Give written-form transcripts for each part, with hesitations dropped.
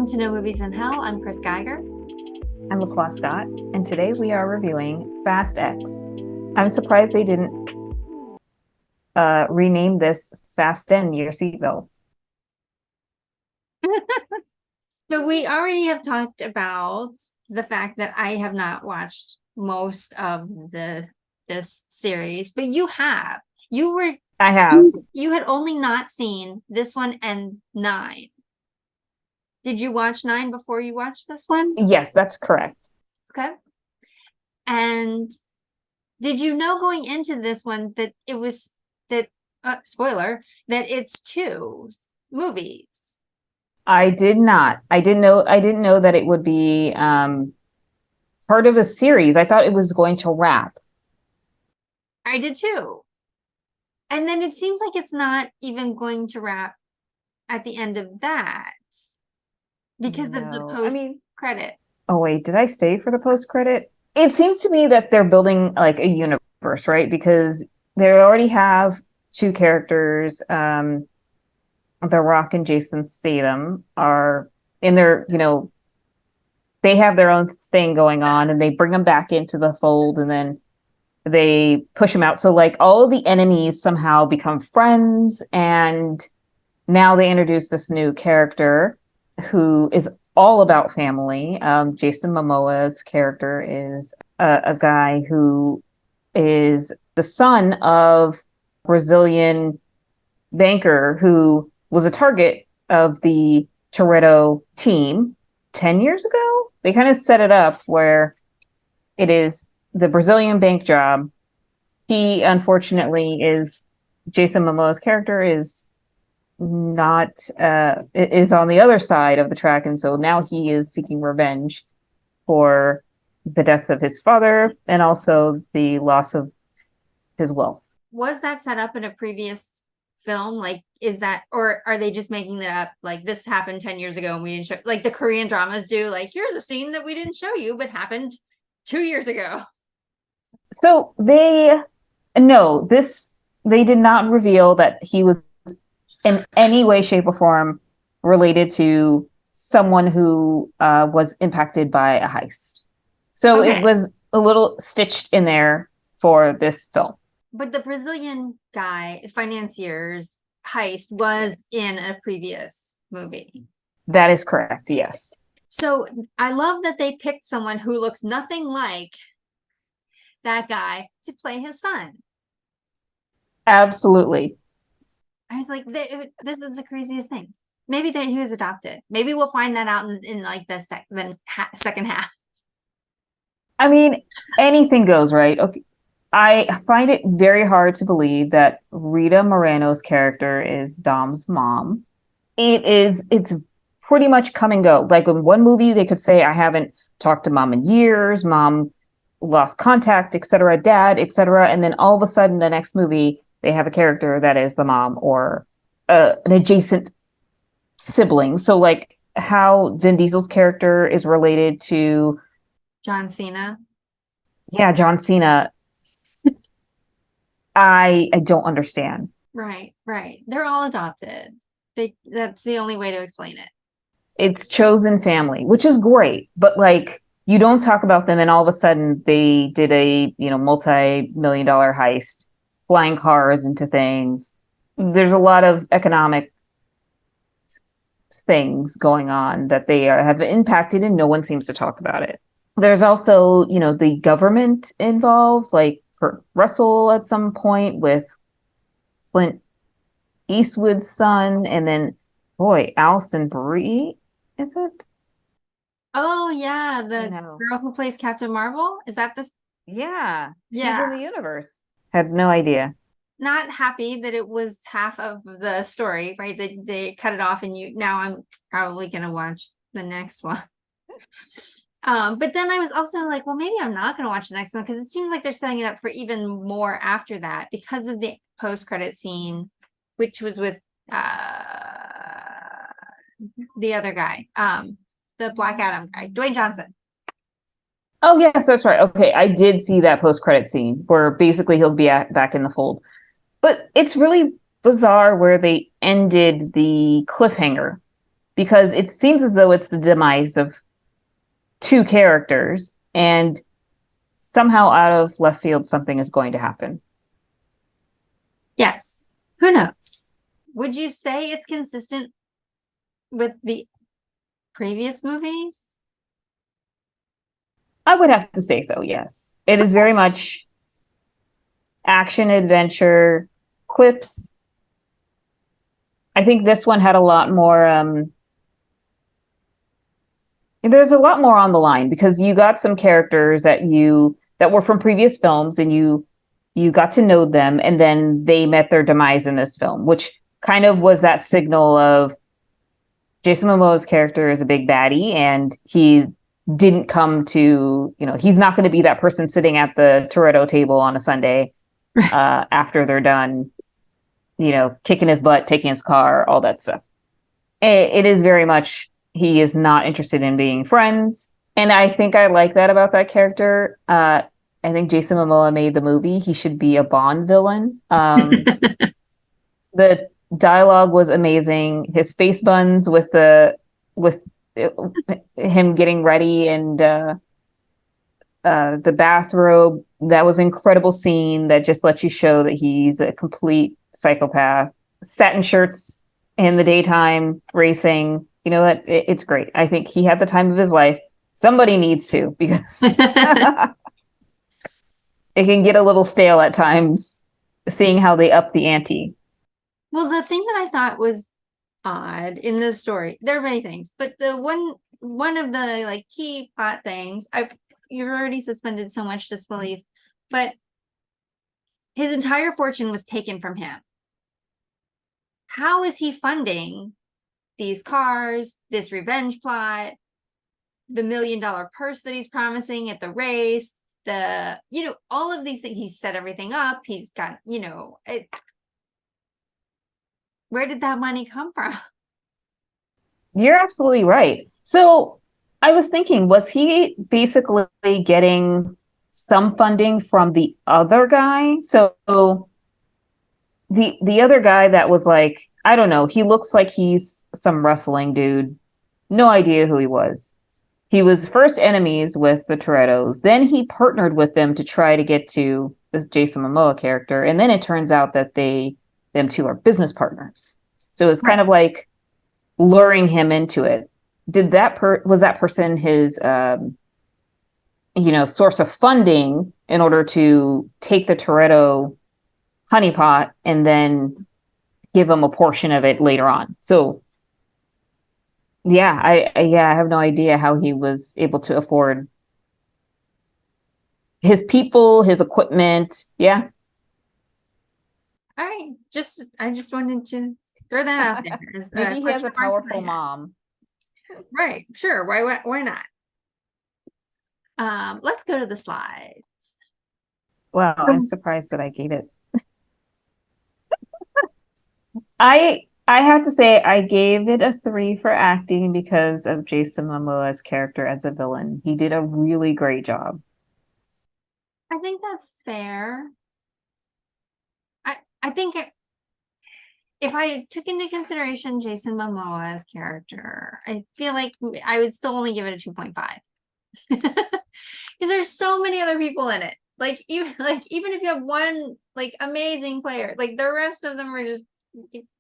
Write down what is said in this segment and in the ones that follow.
Welcome to No Movies in Hell. I'm Chris Geiger. I'm LaCroix Scott, and today we are reviewing Fast X. I'm surprised they didn't rename this Fasten Your Seatbelt. So we already have talked about the fact that I have not watched most of this series, but you have. I have. You had only not seen this one and 9. Did you watch 9 before you watched this one? Yes, that's correct. Okay. And did you know going into this one that it was spoiler, that it's 2 movies? I did not. I didn't know that it would be part of a series. I thought it was going to wrap. I did too. And then it seems like it's not even going to wrap at the end of that because of the post-credit. Oh wait, did I stay for the post-credit? It seems to me that they're building like a universe, right? Because they already have 2 characters. The Rock and Jason Statham are in their, they have their own thing going on, and they bring them back into the fold, and then they push them out. So like all of the enemies somehow become friends, and now they introduce this new character who is all about family. Jason Momoa's character is a guy who is the son of a Brazilian banker who was a target of the Toretto team 10 years ago. They kind of set it up where it is the Brazilian bank job. He unfortunately Jason Momoa's character is not is on the other side of the track, and so now he is seeking revenge for the death of his father and also the loss of his wealth. Was that set up in a previous film? Like, is that, or are they just making that up? Like, this happened 10 years ago and we didn't show, like the Korean dramas do, like, here's a scene that we didn't show you but happened 2 years ago. So they did not reveal that he was in any way, shape, or form related to someone who was impacted by a heist. So It was a little stitched in there for this film. But the Brazilian guy, financier's heist, was in a previous movie. That is correct, yes. So I love that they picked someone who looks nothing like that guy to play his son. Absolutely. I was like, this is the craziest thing. Maybe that he was adopted. Maybe we'll find that out in like the second half. I mean, anything goes, right? Okay. I find it very hard to believe that Rita Moreno's character is Dom's mom. It's pretty much come and go. Like in one movie, they could say, I haven't talked to mom in years, mom lost contact, etc., dad, etc. And then all of a sudden, the next movie, they have a character that is the mom or an adjacent sibling. So like how Vin Diesel's character is related to John Cena. Yeah, John Cena. I don't understand. Right. They're all adopted. That's the only way to explain it. It's chosen family, which is great, but like you don't talk about them and all of a sudden they did a, multi-million-dollar heist, flying cars into things. There's a lot of economic things going on that they have impacted and no one seems to talk about it. There's also, the government involved, like Kurt Russell at some point with Clint Eastwood's son, and then, Alison Brie, is it? Oh, yeah, the girl who plays Captain Marvel? Is that this? Yeah, she's in the universe. Had no idea. Not happy that it was half of the story, right? They cut it off, and now I'm probably going to watch the next one. But then I was also like, well, maybe I'm not going to watch the next one because it seems like they're setting it up for even more after that because of the post-credit scene, which was with the other guy, the Black Adam guy, Dwayne Johnson. Oh, yes, that's right. Okay, I did see that post-credit scene where basically he'll be back in the fold. But it's really bizarre where they ended the cliffhanger because it seems as though it's the demise of two characters, and somehow out of left field, something is going to happen. Yes. Who knows? Would you say it's consistent with the previous movies? I would have to say so, yes. It is very much action, adventure, quips. I think this one had a lot more there's a lot more on the line because you got some characters that were from previous films, and you got to know them, and then they met their demise in this film, which kind of was that signal of Jason Momoa's character is a big baddie, and he didn't come to, he's not going to be that person sitting at the Toretto table on a Sunday after they're done, kicking his butt, taking his car, all that stuff. It is very much, he is not interested in being friends. And I think I like that about that character. I think Jason Momoa made the movie. He should be a Bond villain. The dialogue was amazing. His space buns with him getting ready, and the bathrobe, that was an incredible scene that just lets you show that he's a complete psychopath. Satin shirts in the daytime, racing. You know what? It's great. I think he had the time of his life. Somebody needs to, because it can get a little stale at times, seeing how they up the ante. Well, the thing that I thought was odd in this story, there are many things, but the one of the key plot things, you're already suspended so much disbelief, but his entire fortune was taken from him. How is he funding these cars, this revenge plot, the $1 million purse that he's promising at the race, all of these things? He's set everything up. He's got, where did that money come from? You're absolutely right. So I was thinking, was he basically getting some funding from the other guy? So the other guy that was I don't know, he looks like he's some wrestling dude. No idea who he was. He was first enemies with the Torettos. Then he partnered with them to try to get to this Jason Momoa character. And then it turns out that them two are business partners. So it's kind of like luring him into it. Was that person his source of funding in order to take the Toretto honeypot and then give him a portion of it later on? So yeah, I have no idea how he was able to afford his people, his equipment. Yeah. All right. I just wanted to throw that out there. Maybe he has a powerful mom. Right. Sure. Why not? Let's go to the slides. Well, I'm surprised that I gave it. I have to say I gave it a 3 for acting because of Jason Momoa's character as a villain. He did a really great job. I think that's fair. I think if I took into consideration Jason Momoa's character, I feel like I would still only give it a 2.5. Because there's so many other people in it. Even if you have one amazing player, the rest of them are just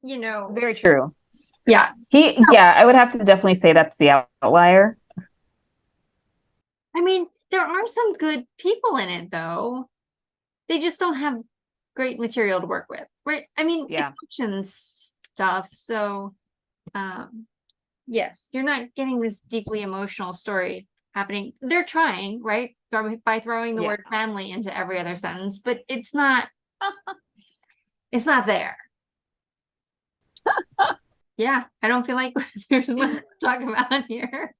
Very true. Yeah. I would have to definitely say that's the outlier. I mean, there are some good people in it, though. They just don't have great material to work with, right? I mean, it's action stuff, so yes, you're not getting this deeply emotional story happening. They're trying, right, by throwing the word family into every other sentence, but it's not there. Yeah, I don't feel like there's much to talk about here.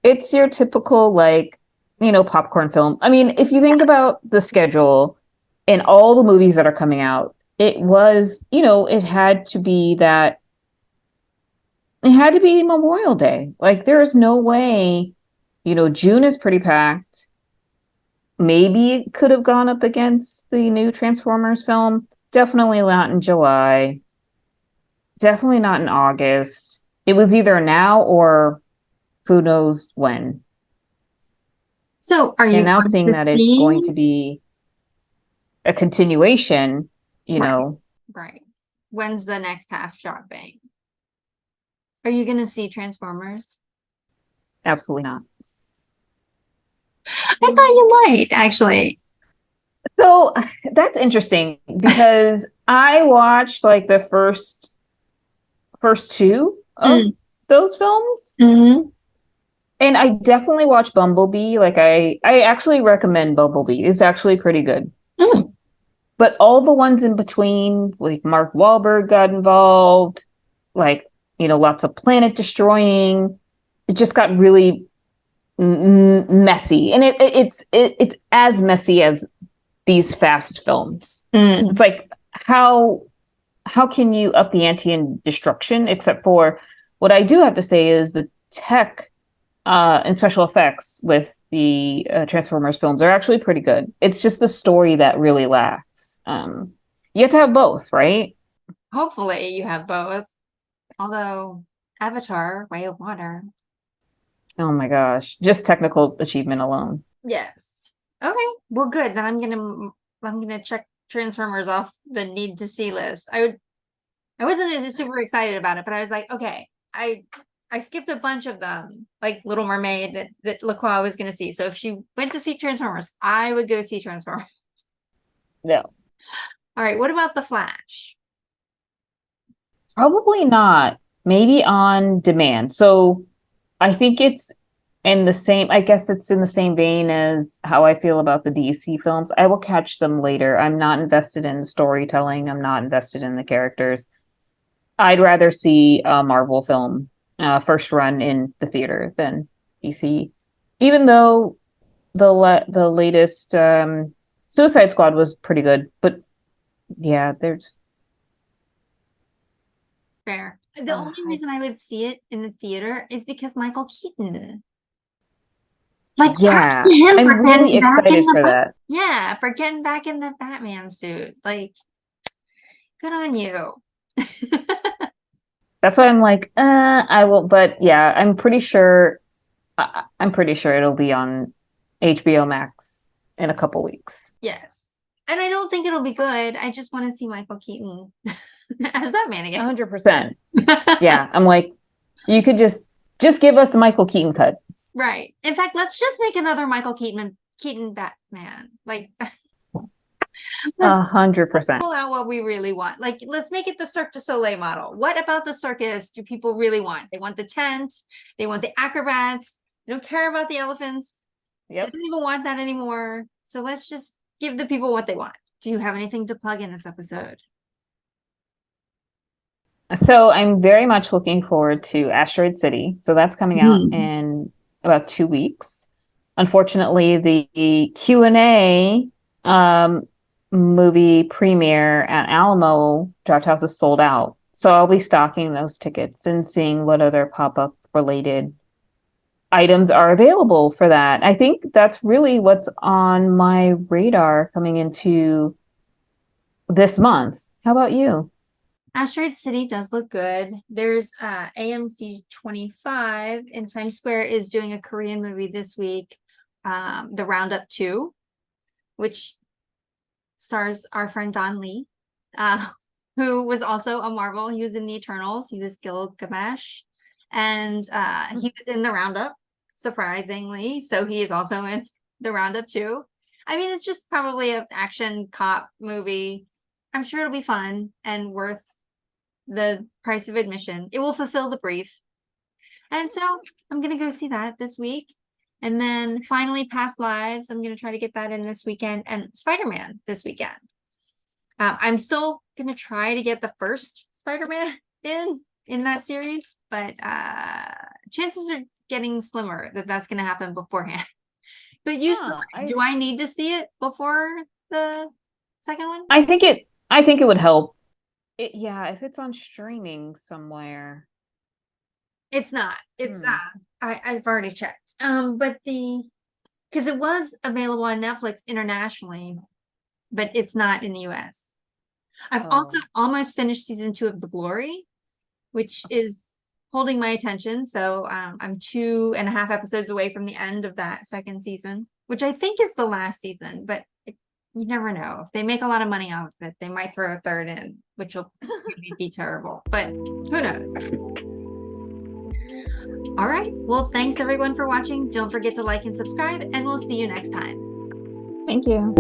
It's your typical popcorn film. I mean, if you think about the schedule and all the movies that are coming out, it was, it had to be Memorial Day. There is no way, June is pretty packed. Maybe it could have gone up against the new Transformers film. Definitely not in July. definitely not in August. It was either now or who knows when. So are And you now going seeing to that it's going see? to be a continuation, you Right, know, right. When's the next half dropping? Are you going to see Transformers? absolutely not. I thought you might, actually. So that's interesting because I watched like the first two of Mm, those films. hmm. And I definitely watched Bumblebee. Like I actually recommend Bumblebee. It's actually pretty good. Mm, But all the ones in between, like Mark Wahlberg got involved, like, lots of planet destroying. It just got really messy. And it's as messy as these fast films. It's mm. like how can you up the ante in destruction? Except for what I do have to say is the tech and special effects with the Transformers films are actually pretty good. It's just the story that really lacks. You have to have both, right? Hopefully you have both. Although Avatar, Way of Water. Oh my gosh, just technical achievement alone. Yes. Okay. Well, good. Then I'm gonna check Transformers off the need to see list. I wasn't super excited about it, but I was like, okay, I skipped a bunch of them, like Little Mermaid that LaCroix was gonna see. So if she went to see Transformers, I would go see Transformers. No, All right, what about The Flash? probably not. Maybe on demand. So I think it's in the same, I guess it's in the same vein as how I feel about the DC films. I will catch them later. I'm not invested in the storytelling. I'm not invested in the characters. I'd rather see a Marvel film first run in the theater than DC. Even though the latest Suicide Squad was pretty good, but yeah, there's Fair. The uh, only I, reason I would see it in the theater is because Michael Keaton. Like props to yeah, him for I'm really getting back in excited the for that. yeah, for getting back in the Batman suit. Like, good on you. That's why I'm like, I will, but yeah, I'm pretty sure it'll be on HBO Max in a couple weeks. Yes. And I don't think it'll be good. I just want to see Michael Keaton as Batman again. 100%. Yeah, I'm like, you could just give us the Michael Keaton cut. Right. In fact, let's just make another Michael Keaton Batman. Like, let's 100%. pull out what we really want. Like, let's make it the Cirque du Soleil model. What about the circus do people really want? They want the tent, they want the acrobats, they don't care about the elephants. They Yep. don't even want that anymore. So let's just give the people what they want. Do you have anything to plug in this episode? So I'm very much looking forward to Asteroid City. So that's coming out Mhm. in about 2 weeks. Unfortunately, the Q&A movie premiere at Alamo Draft is sold out. So I'll be stocking those tickets and seeing what other pop-up related items are available for that. I think that's really what's on my radar coming into this month. How about you? Asteroid City does look good. There's AMC 25 in Times Square is doing a Korean movie this week, the Roundup 2, which stars our friend Don Lee, uh, who was also a Marvel. He was in the Eternals. He was Gilgamesh, and he was in the Roundup, surprisingly. So he is also in the Roundup too. I mean, it's just probably an action cop movie. I'm sure it'll be fun and worth the price of admission. It will fulfill the brief. And so I'm gonna go see that this week. And then finally, Past Lives. I'm gonna try to get that in this weekend, and Spider-Man this weekend. I'm still gonna try to get the first Spider-Man in that series, but chances are getting slimmer that that's gonna happen beforehand. But you saw Huh, it. Do I need to see it before the second one? I think it would help. Yeah, if it's on streaming somewhere. It's not. It's Hmm. I've already checked. But because it was available on Netflix internationally, but it's not in the US. I've also Oh. almost finished season 2 of The Glory. which is holding my attention. So I'm 2.5 episodes away from the end of that second season, which I think is the last season, but you never know. If they make a lot of money off of it, they might throw a third in, which will maybe be terrible, but who knows? All right. Well, thanks everyone for watching. Don't forget to like and subscribe, and we'll see you next time. Thank you.